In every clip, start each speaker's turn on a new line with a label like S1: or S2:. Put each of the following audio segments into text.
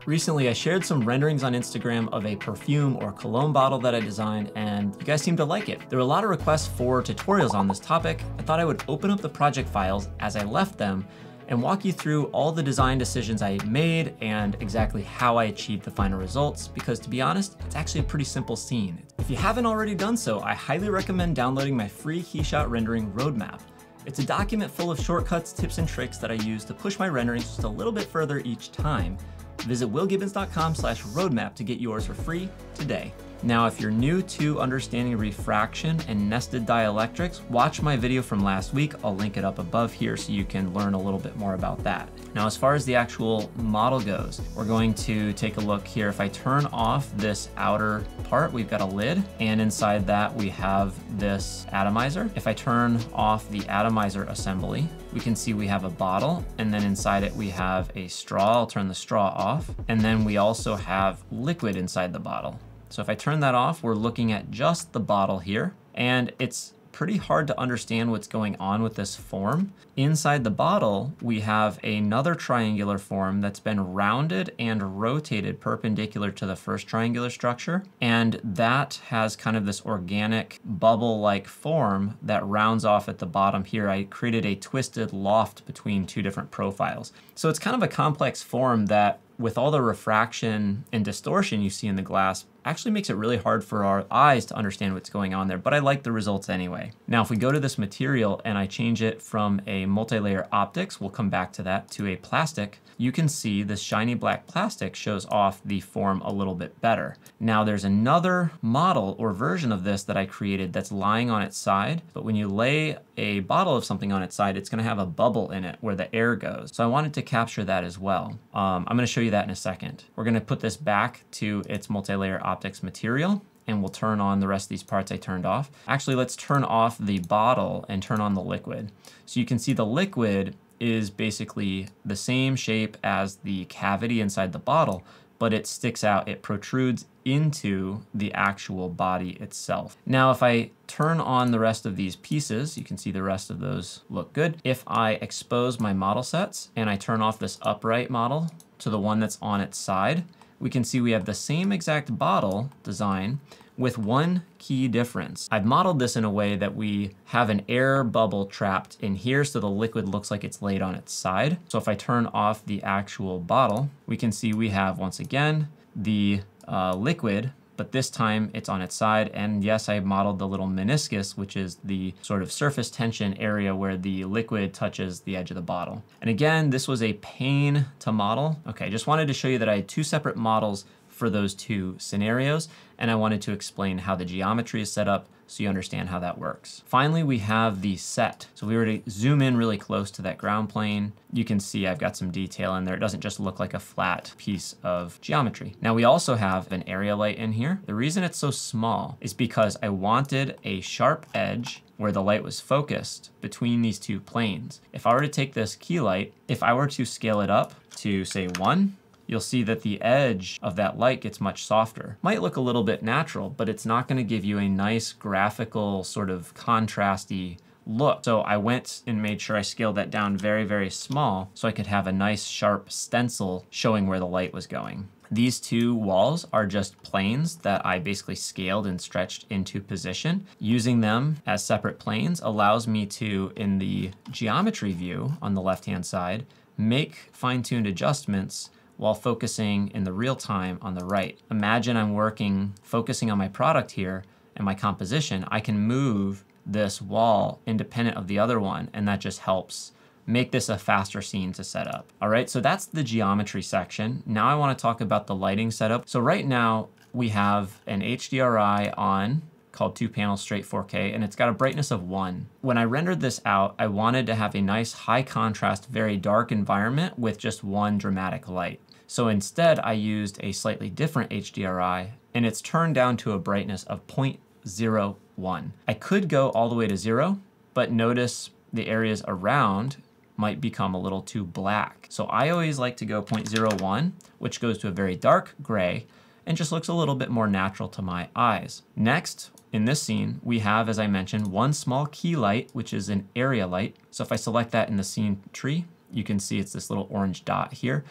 S1: Recently, I shared some renderings on Instagram of a perfume or cologne bottle that I designed, and you guys seemed to like it. There were a lot of requests for tutorials on this topic. I thought I would open up the project files as I left them and walk you through all the design decisions I made and exactly how I achieved the final results, because to be honest, it's actually a pretty simple scene. If you haven't already done so, I highly recommend downloading my free Keyshot rendering roadmap. It's a document full of shortcuts, tips, and tricks that I use to push my renderings just a little bit further each time. Visit willgibbons.com/roadmap to get yours for free today. Now, if you're new to understanding refraction and nested dielectrics, watch my video from last week. I'll link it up above here so you can learn a little bit more about that. Now, as far as the actual model goes, we're going to take a look here. If I turn off this outer part, we've got a lid, and inside that we have this atomizer. If I turn off the atomizer assembly, we can see we have a bottle, and then inside it we have a straw. I'll turn the straw off, and then we also have liquid inside the bottle. So if I turn that off, we're looking at just the bottle here, and it's pretty hard to understand what's going on with this form. Inside the bottle, we have another triangular form that's been rounded and rotated perpendicular to the first triangular structure, and that has kind of this organic bubble-like form that rounds off at the bottom here. I created a twisted loft between two different profiles. So it's kind of a complex form that, with all the refraction and distortion you see in the glass, actually makes it really hard for our eyes to understand what's going on there, but I like the results anyway. Now, if we go to this material and I change it from a multi-layer optics, we'll come back to that, to a plastic, you can see this shiny black plastic shows off the form a little bit better. Now, there's another model or version of this that I created that's lying on its side, but when you lay a bottle of something on its side, it's gonna have a bubble in it where the air goes. So I wanted to capture that as well. I'm gonna show you that in a second. We're gonna put this back to its multi-layer optics material, and we'll turn on the rest of these parts I turned off. Actually, let's turn off the bottle and turn on the liquid. So you can see the liquid is basically the same shape as the cavity inside the bottle, but it sticks out, it protrudes into the actual body itself. Now, if I turn on the rest of these pieces, you can see the rest of those look good. If I expose my model sets and I turn off this upright model to the one that's on its side, we can see we have the same exact bottle design with one key difference. I've modeled this in a way that we have an air bubble trapped in here so the liquid looks like it's laid on its side. So if I turn off the actual bottle, we can see we have, once again, the liquid, but this time it's on its side. And yes, I modeled the little meniscus, which is the sort of surface tension area where the liquid touches the edge of the bottle. And again, this was a pain to model. Okay, just wanted to show you that I had two separate models for those two scenarios, and I wanted to explain how the geometry is set up so you understand how that works. Finally, we have the set. So if we were to zoom in really close to that ground plane, you can see I've got some detail in there. It doesn't just look like a flat piece of geometry. Now, we also have an area light in here. The reason it's so small is because I wanted a sharp edge where the light was focused between these two planes. If I were to take this key light, if I were to scale it up to, say, 1, you'll see that the edge of that light gets much softer. Might look a little bit natural, but it's not gonna give you a nice graphical sort of contrasty look. So I went and made sure I scaled that down very, very small so I could have a nice sharp stencil showing where the light was going. These two walls are just planes that I basically scaled and stretched into position. Using them as separate planes allows me to, in the geometry view on the left-hand side, make fine-tuned adjustments while focusing in the real time on the right. Imagine I'm focusing on my product here and my composition. I can move this wall independent of the other one, and that just helps make this a faster scene to set up. All right, so that's the geometry section. Now I wanna talk about the lighting setup. So right now we have an HDRI on called 2-panel straight 4K, and it's got a brightness of 1. When I rendered this out, I wanted to have a nice high contrast, very dark environment with just one dramatic light. So instead, I used a slightly different HDRI, and it's turned down to a brightness of 0.01. I could go all the way to 0, but notice the areas around might become a little too black. So I always like to go 0.01, which goes to a very dark gray, and just looks a little bit more natural to my eyes. Next, in this scene, we have, as I mentioned, one small key light, which is an area light. So if I select that in the scene tree, you can see it's this little orange dot here.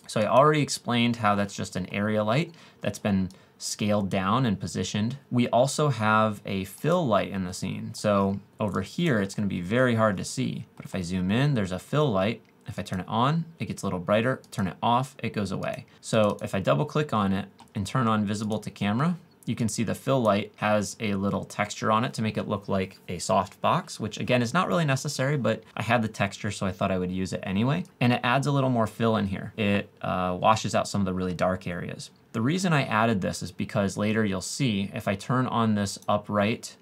S1: So I already explained how that's just an area light that's been scaled down and positioned. We also have a fill light in the scene. So over here, it's going to be very hard to see. But if I zoom in, there's a fill light. If I turn it on, it gets a little brighter. Turn it off, it goes away. So if I double click on it and turn on visible to camera, you can see the fill light has a little texture on it to make it look like a soft box, which again is not really necessary, but I had the texture, so I thought I would use it anyway. And it adds a little more fill in here. It washes out some of the really dark areas. The reason I added this is because later you'll see if I turn on this upright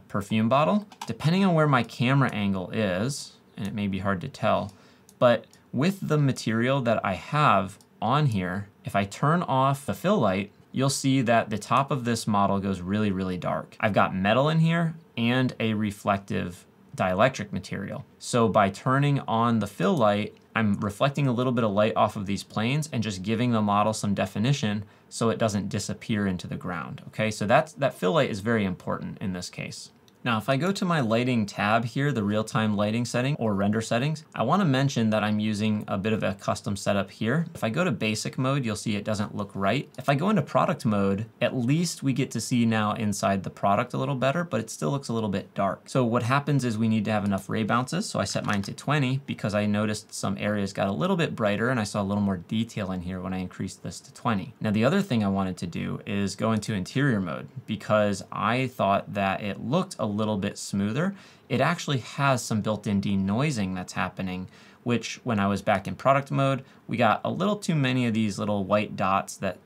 S1: perfume bottle, depending on where my camera angle is, and it may be hard to tell, but with the material that I have on here, if I turn off the fill light, you'll see that the top of this model goes really, really dark. I've got metal in here and a reflective dielectric material. So by turning on the fill light, I'm reflecting a little bit of light off of these planes and just giving the model some definition so it doesn't disappear into the ground. Okay, so that fill light is very important in this case. Now, if I go to my lighting tab here, the real-time lighting setting or render settings, I want to mention that I'm using a bit of a custom setup here. If I go to basic mode, you'll see it doesn't look right. If I go into product mode, at least we get to see now inside the product a little better, but it still looks a little bit dark. So what happens is we need to have enough ray bounces. So I set mine to 20 because I noticed some areas got a little bit brighter and I saw a little more detail in here when I increased this to 20. Now, the other thing I wanted to do is go into interior mode because I thought that it looked a little bit smoother. It actually has some built-in denoising that's happening, which when I was back in product mode, we got a little too many of these little white dots that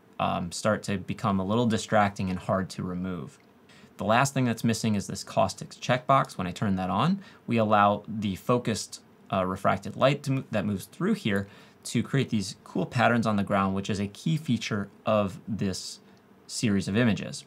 S1: start to become a little distracting and hard to remove. The last thing that's missing is this caustics checkbox. When I turn that on, we allow the focused refracted light that moves through here to create these cool patterns on the ground, which is a key feature of this series of images.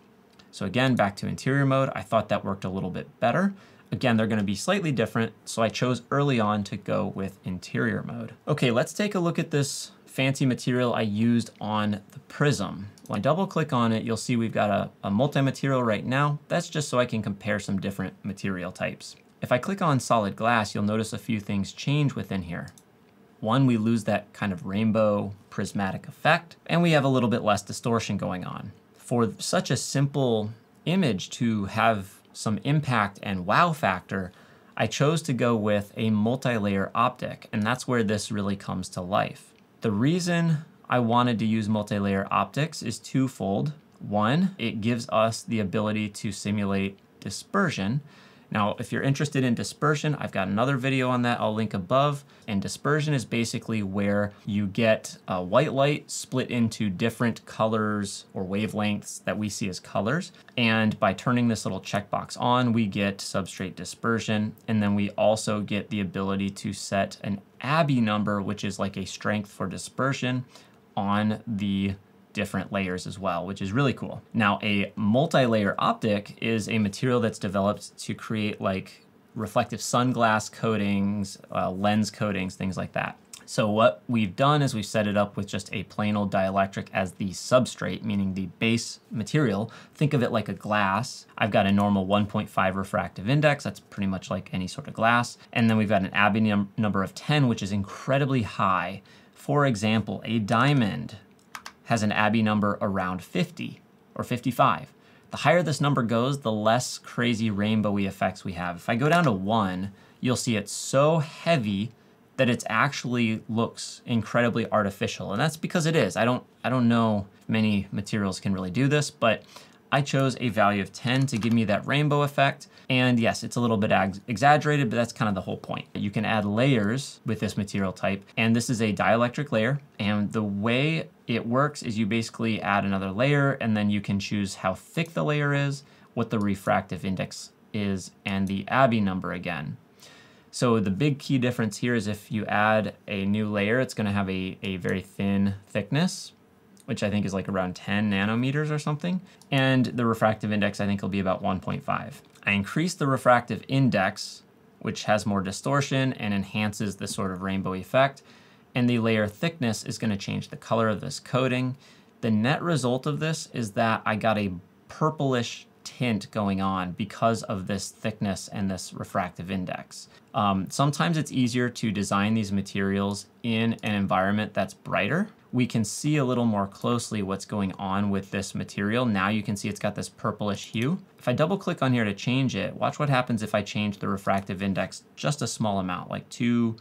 S1: So again, back to interior mode, I thought that worked a little bit better. Again, they're going to be slightly different, so I chose early on to go with interior mode. Okay, let's take a look at this fancy material I used on the prism. When I double click on it, you'll see we've got a multi-material right now. That's just so I can compare some different material types. If I click on solid glass, you'll notice a few things change within here. One, we lose that kind of rainbow prismatic effect, and we have a little bit less distortion going on. For such a simple image to have some impact and wow factor, I chose to go with a multi-layer optic, and that's where this really comes to life. The reason I wanted to use multi-layer optics is twofold. One, it gives us the ability to simulate dispersion. Now, if you're interested in dispersion, I've got another video on that I'll link above. And dispersion is basically where you get white light split into different colors or wavelengths that we see as colors. And by turning this little checkbox on, we get substrate dispersion. And then we also get the ability to set an ABI number, which is like a strength for dispersion, on the different layers as well, which is really cool. Now, a multi-layer optic is a material that's developed to create like reflective sunglass coatings, lens coatings, things like that. So what we've done is we've set it up with just a plain old dielectric as the substrate, meaning the base material. Think of it like a glass. I've got a normal 1.5 refractive index. That's pretty much like any sort of glass. And then we've got an ABI number of 10, which is incredibly high. For example, a diamond has an ABI number around 50 or 55. The higher this number goes, the less crazy rainbowy effects we have. If I go down to 1, you'll see it's so heavy that it actually looks incredibly artificial. And that's because it is. I don't know if many materials can really do this, but I chose a value of 10 to give me that rainbow effect. And yes, it's a little bit exaggerated, but that's kind of the whole point. You can add layers with this material type, and this is a dielectric layer. And the way it works is you basically add another layer, and then you can choose how thick the layer is, what the refractive index is, and the ABI number again. So the big key difference here is if you add a new layer, it's going to have a very thin thickness, which I think is like around 10 nanometers or something. And the refractive index, I think, will be about 1.5. I increased the refractive index, which has more distortion and enhances the sort of rainbow effect. And the layer thickness is going to change the color of this coating. The net result of this is that I got a purplish tint going on because of this thickness and this refractive index. Sometimes it's easier to design these materials in an environment that's brighter. We can see a little more closely what's going on with this material. Now you can see it's got this purplish hue. If I double click on here to change it, watch what happens if I change the refractive index just a small amount, like 2,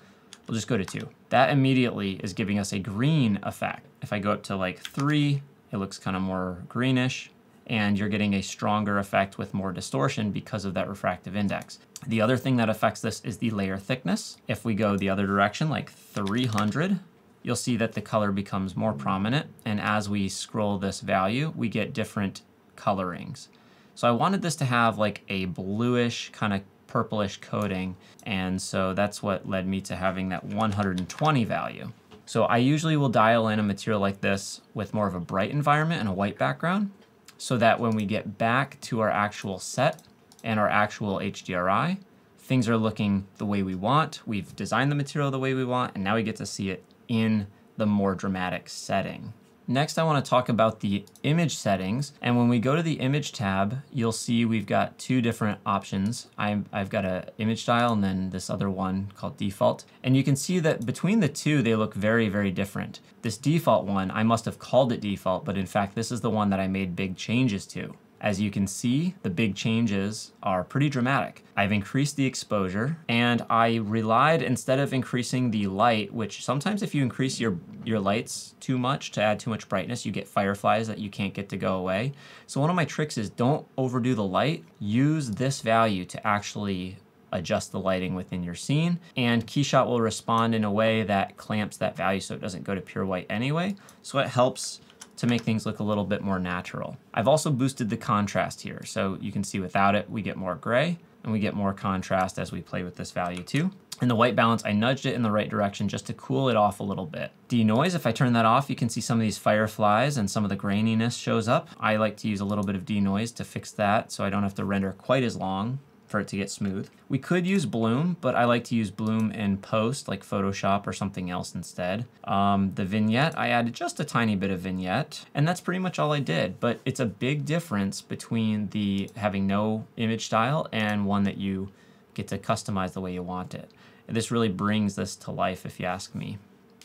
S1: we'll just go to 2. That immediately is giving us a green effect. If I go up to like 3, it looks kind of more greenish, and you're getting a stronger effect with more distortion because of that refractive index. The other thing that affects this is the layer thickness. If we go the other direction, like 300, you'll see that the color becomes more prominent. And as we scroll this value, we get different colorings. So I wanted this to have like a bluish kind of purplish coating. And so that's what led me to having that 120 value. So I usually will dial in a material like this with more of a bright environment and a white background, so that when we get back to our actual set and our actual HDRI, things are looking the way we want. We've designed the material the way we want, and now we get to see it in the more dramatic setting. Next, I want to talk about the image settings. And when we go to the image tab, you'll see we've got 2 different options. I've got an image style and then this other one called default. And you can see that between the 2, they look very, very different. This default one, I must have called it default, but in fact, this is the one that I made big changes to. As you can see, the big changes are pretty dramatic. I've increased the exposure, and I relied, instead of increasing the light, which sometimes if you increase your lights too much to add too much brightness, you get fireflies that you can't get to go away. So one of my tricks is don't overdo the light. Use this value to actually adjust the lighting within your scene, and KeyShot will respond in a way that clamps that value so it doesn't go to pure white anyway. So it helps to make things look a little bit more natural. I've also boosted the contrast here. So you can see without it, we get more gray, and we get more contrast as we play with this value too. And the white balance, I nudged it in the right direction just to cool it off a little bit. Denoise, if I turn that off, you can see some of these fireflies and some of the graininess shows up. I like to use a little bit of denoise to fix that so I don't have to render quite as long for it to get smooth. We could use bloom, but I like to use bloom in post, like Photoshop or something else instead. The vignette, I added just a tiny bit of vignette, and that's pretty much all I did. But it's a big difference between the having no image style and one that you get to customize the way you want it. And this really brings this to life, if you ask me.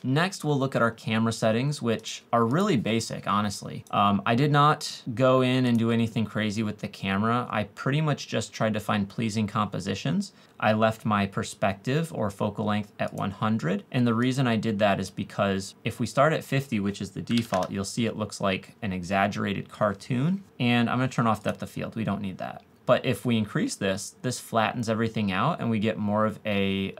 S1: Next, we'll look at our camera settings, which are really basic, honestly. I did not go in and do anything crazy with the camera. I pretty much just tried to find pleasing compositions. I left my perspective or focal length at 100. And the reason I did that is because if we start at 50, which is the default, you'll see it looks like an exaggerated cartoon. And I'm gonna turn off depth of field. We don't need that. But if we increase this, this flattens everything out and we get more of a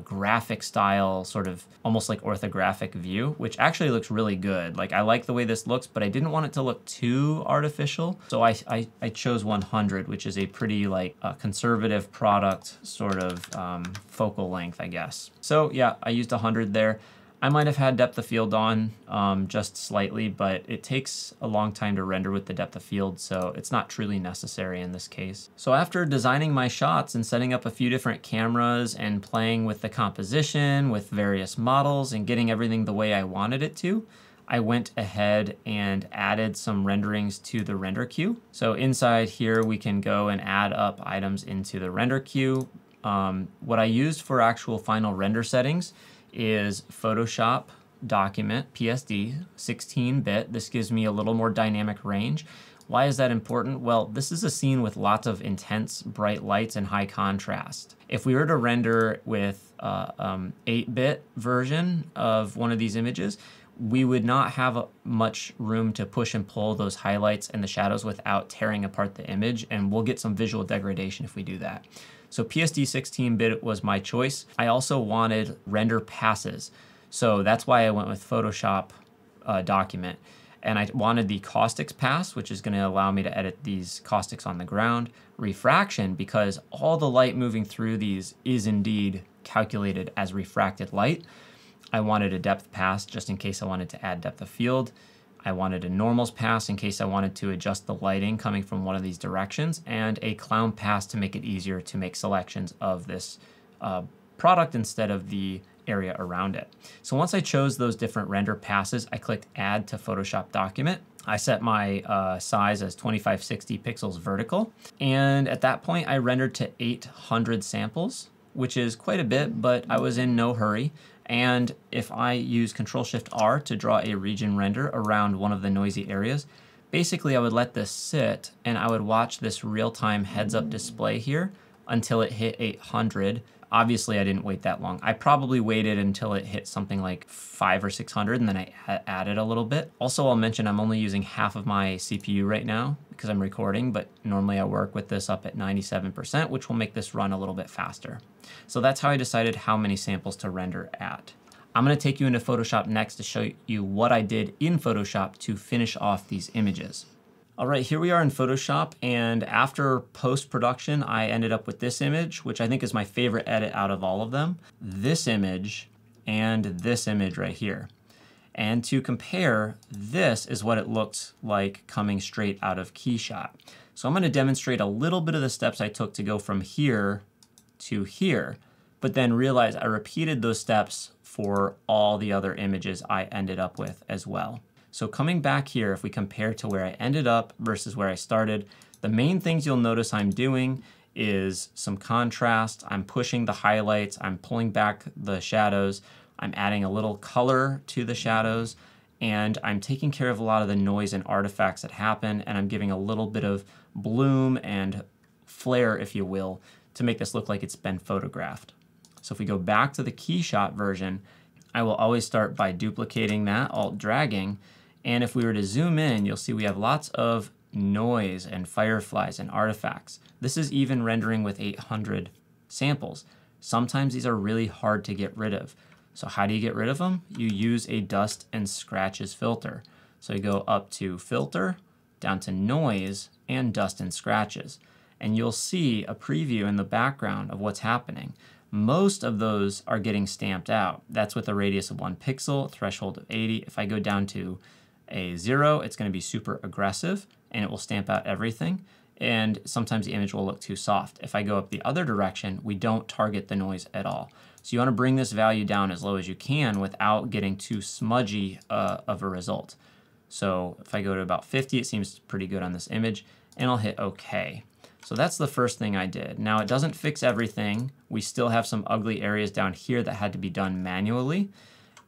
S1: graphic style, sort of almost like orthographic view, which actually looks really good. Like I like the way this looks, but I didn't want it to look too artificial. So I chose 100, which is a pretty like conservative product sort of focal length, I guess. So yeah, I used 100 there. I might have had depth of field on just slightly, but it takes a long time to render with the depth of field, so it's not truly necessary in this case. So after designing my shots and setting up a few different cameras and playing with the composition, with various models and getting everything the way I wanted it to, I went ahead and added some renderings to the render queue. So inside here, we can go and add up items into the render queue. What I used for actual final render settings is Photoshop document, PSD, 16-bit. This gives me a little more dynamic range. Why is that important? Well, this is a scene with lots of intense bright lights and high contrast. If we were to render with 8-bit version of one of these images, we would not have much room to push and pull those highlights and the shadows without tearing apart the image, and we'll get some visual degradation if we do that. So PSD 16-bit was my choice. I also wanted render passes. So that's why I went with Photoshop document. And I wanted the caustics pass, which is going to allow me to edit these caustics on the ground. Refraction, because all the light moving through these is indeed calculated as refracted light. I wanted a depth pass just in case I wanted to add depth of field. I wanted a normals pass in case I wanted to adjust the lighting coming from one of these directions, and a clown pass to make it easier to make selections of this product instead of the area around it. So once I chose those different render passes, I clicked Add to Photoshop Document, I set my size as 2560 pixels vertical. And at that point, I rendered to 800 samples, which is quite a bit, but I was in no hurry. And if I use Control-Shift-R to draw a region render around one of the noisy areas, basically I would let this sit and I would watch this real-time heads-up display here until it hit 800. Obviously, I didn't wait that long. I probably waited until it hit something like 500 or 600, and then I added a little bit. Also, I'll mention I'm only using half of my CPU right now because I'm recording, but normally I work with this up at 97%, which will make this run a little bit faster. So that's how I decided how many samples to render at. I'm going to take you into Photoshop next to show you what I did in Photoshop to finish off these images. All right, here we are in Photoshop, and after post-production, I ended up with this image, which I think is my favorite edit out of all of them. This image and this image right here. And to compare, this is what it looks like coming straight out of KeyShot. So I'm going to demonstrate a little bit of the steps I took to go from here to here, but then realize I repeated those steps for all the other images I ended up with as well. So coming back here, if we compare to where I ended up versus where I started, the main things you'll notice I'm doing is some contrast. I'm pushing the highlights. I'm pulling back the shadows. I'm adding a little color to the shadows. And I'm taking care of a lot of the noise and artifacts that happen. And I'm giving a little bit of bloom and flare, if you will, to make this look like it's been photographed. So if we go back to the KeyShot version, I will always start by duplicating that, Alt-dragging. And if we were to zoom in, you'll see we have lots of noise and fireflies and artifacts. This is even rendering with 800 samples. Sometimes these are really hard to get rid of. So how do you get rid of them? You use a dust and scratches filter. So you go up to filter, down to noise, and dust and scratches. And you'll see a preview in the background of what's happening. Most of those are getting stamped out. That's with a radius of 1 pixel, threshold of 80. If I go down to a 0, it's going to be super aggressive and it will stamp out everything. And sometimes the image will look too soft. If I go up the other direction, we don't target the noise at all. So you want to bring this value down as low as you can without getting too smudgy of a result. So if I go to about 50, it seems pretty good on this image, and I'll hit OK. So that's the first thing I did. Now it doesn't fix everything. We still have some ugly areas down here that had to be done manually.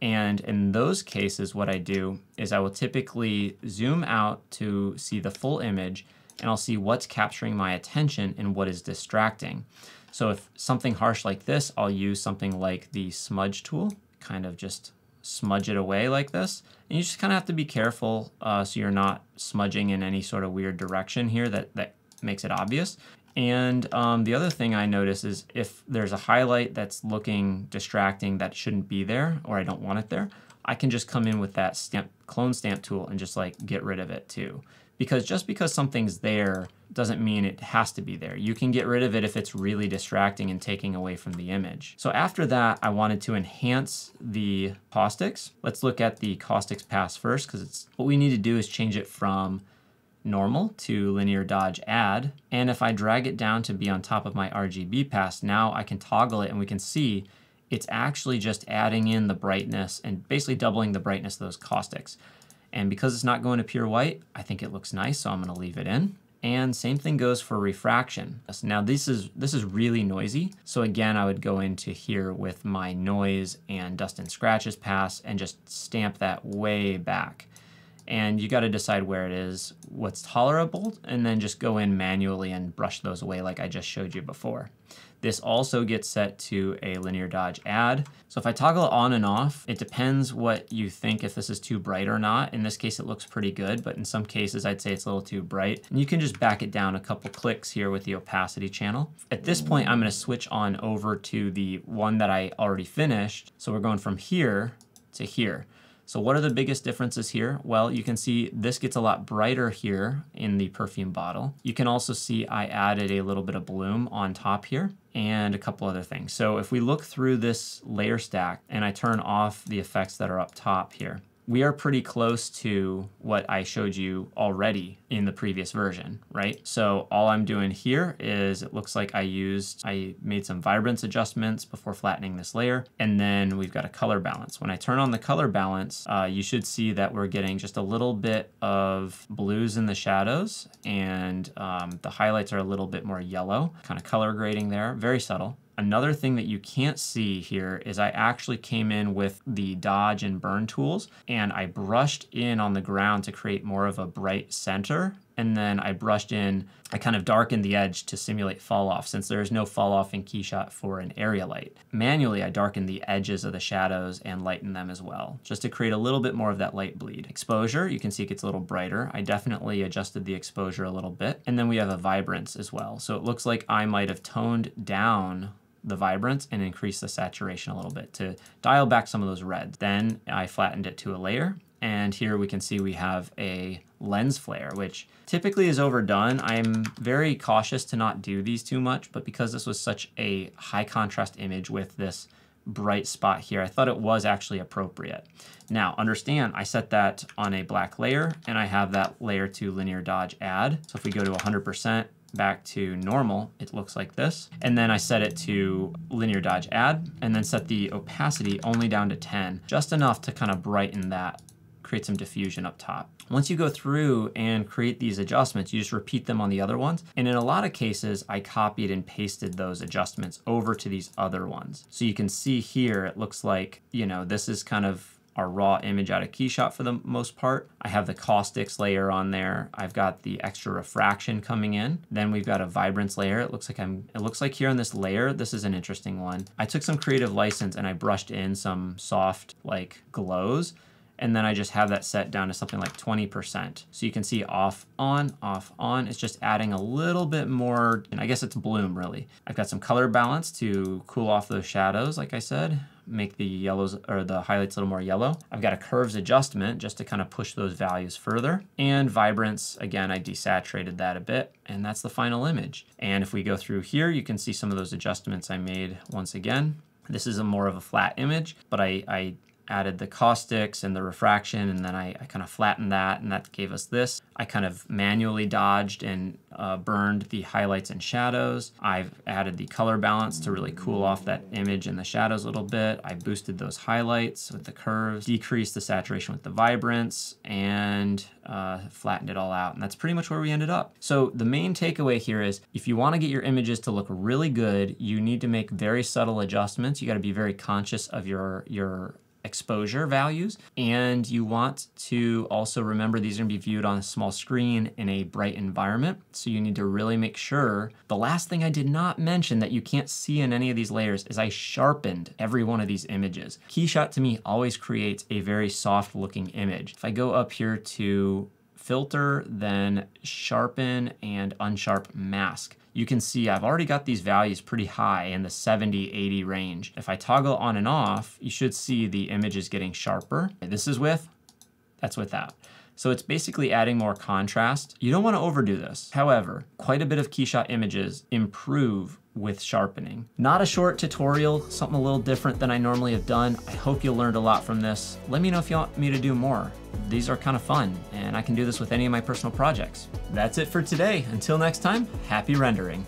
S1: And in those cases, what I do is I will typically zoom out to see the full image, and I'll see what's capturing my attention and what is distracting. So if something harsh like this, I'll use something like the smudge tool, kind of just smudge it away like this. And you just kind of have to be careful so you're not smudging in any sort of weird direction here that makes it obvious. And the other thing I notice is if there's a highlight that's looking distracting that shouldn't be there, or I don't want it there, I can just come in with that clone stamp tool and just like get rid of it too. Because just because something's there doesn't mean it has to be there. You can get rid of it if it's really distracting and taking away from the image. So after that, I wanted to enhance the caustics. Let's look at the caustics pass first, because what we need to do is change it from normal to linear dodge add. And if I drag it down to be on top of my RGB pass, now I can toggle it and we can see it's actually just adding in the brightness and basically doubling the brightness of those caustics. And because it's not going to pure white, I think it looks nice, so I'm going to leave it in. And same thing goes for refraction. Now this is really noisy. So again, I would go into here with my noise and dust and scratches pass and just stamp that way back. And you got to decide where it is, what's tolerable, and then just go in manually and brush those away like I just showed you before. This also gets set to a linear dodge add. So if I toggle it on and off, it depends what you think, if this is too bright or not. In this case, it looks pretty good, but in some cases, I'd say it's a little too bright. And you can just back it down a couple clicks here with the opacity channel. At this point, I'm going to switch on over to the one that I already finished. So we're going from here to here. So what are the biggest differences here? Well, you can see this gets a lot brighter here in the perfume bottle. You can also see I added a little bit of bloom on top here and a couple other things. So if we look through this layer stack and I turn off the effects that are up top here, we are pretty close to what I showed you already in the previous version, right? So all I'm doing here is it looks like I made some vibrance adjustments before flattening this layer, and then we've got a color balance. When I turn on the color balance, you should see that we're getting just a little bit of blues in the shadows, and the highlights are a little bit more yellow, kind of color grading there, very subtle. Another thing that you can't see here is I actually came in with the dodge and burn tools, and I brushed in on the ground to create more of a bright center. And then I kind of darkened the edge to simulate fall off, since there is no fall off in KeyShot for an area light. Manually, I darkened the edges of the shadows and lightened them as well, just to create a little bit more of that light bleed. Exposure, you can see it gets a little brighter. I definitely adjusted the exposure a little bit. And then we have a vibrance as well. So it looks like I might have toned down the vibrance and increased the saturation a little bit to dial back some of those reds. Then I flattened it to a layer. And here we can see we have a lens flare, which typically is overdone. I'm very cautious to not do these too much, but because this was such a high contrast image with this bright spot here, I thought it was actually appropriate. Now, understand, I set that on a black layer, and I have that layer to linear dodge add. So if we go to 100%, back to normal, it looks like this. And then I set it to linear dodge add, and then set the opacity only down to 10, just enough to kind of brighten that, create some diffusion up top. Once you go through and create these adjustments, you just repeat them on the other ones. And in a lot of cases, I copied and pasted those adjustments over to these other ones. So you can see here, it looks like, this is kind of our raw image out of KeyShot for the most part. I have the caustics layer on there. I've got the extra refraction coming in. Then we've got a vibrance layer. It looks like here on this layer, this is an interesting one. I took some creative license and I brushed in some soft like glows. And then I just have that set down to something like 20%. So you can see off, on, off, on. It's just adding a little bit more, and I guess it's bloom really. I've got some color balance to cool off those shadows, like I said, make the yellows or the highlights a little more yellow. I've got a curves adjustment just to kind of push those values further. And vibrance, again, I desaturated that a bit, and that's the final image. And if we go through here, you can see some of those adjustments I made once again. This is more of a flat image, but I added the caustics and the refraction, and then I kind of flattened that, and that gave us this. I kind of manually dodged and burned the highlights and shadows. I've added the color balance to really cool off that image and the shadows a little bit. I boosted those highlights with the curves, decreased the saturation with the vibrance, and flattened it all out. And that's pretty much where we ended up. So the main takeaway here is if you want to get your images to look really good, you need to make very subtle adjustments. You got to be very conscious of your exposure values, and you want to also remember these are going to be viewed on a small screen in a bright environment, so you need to really make sure. The last thing I did not mention that you can't see in any of these layers is I sharpened every one of these images. KeyShot to me always creates a very soft looking image. If I go up here to filter, then sharpen and unsharp mask, you can see I've already got these values pretty high in the 70, 80 range. If I toggle on and off, you should see the image is getting sharper. This is with, that's without. So it's basically adding more contrast. You don't want to overdo this. However, quite a bit of KeyShot images improve with sharpening. Not a short tutorial, something a little different than I normally have done. I hope you learned a lot from this. Let me know if you want me to do more. These are kind of fun, and I can do this with any of my personal projects. That's it for today. Until next time, happy rendering.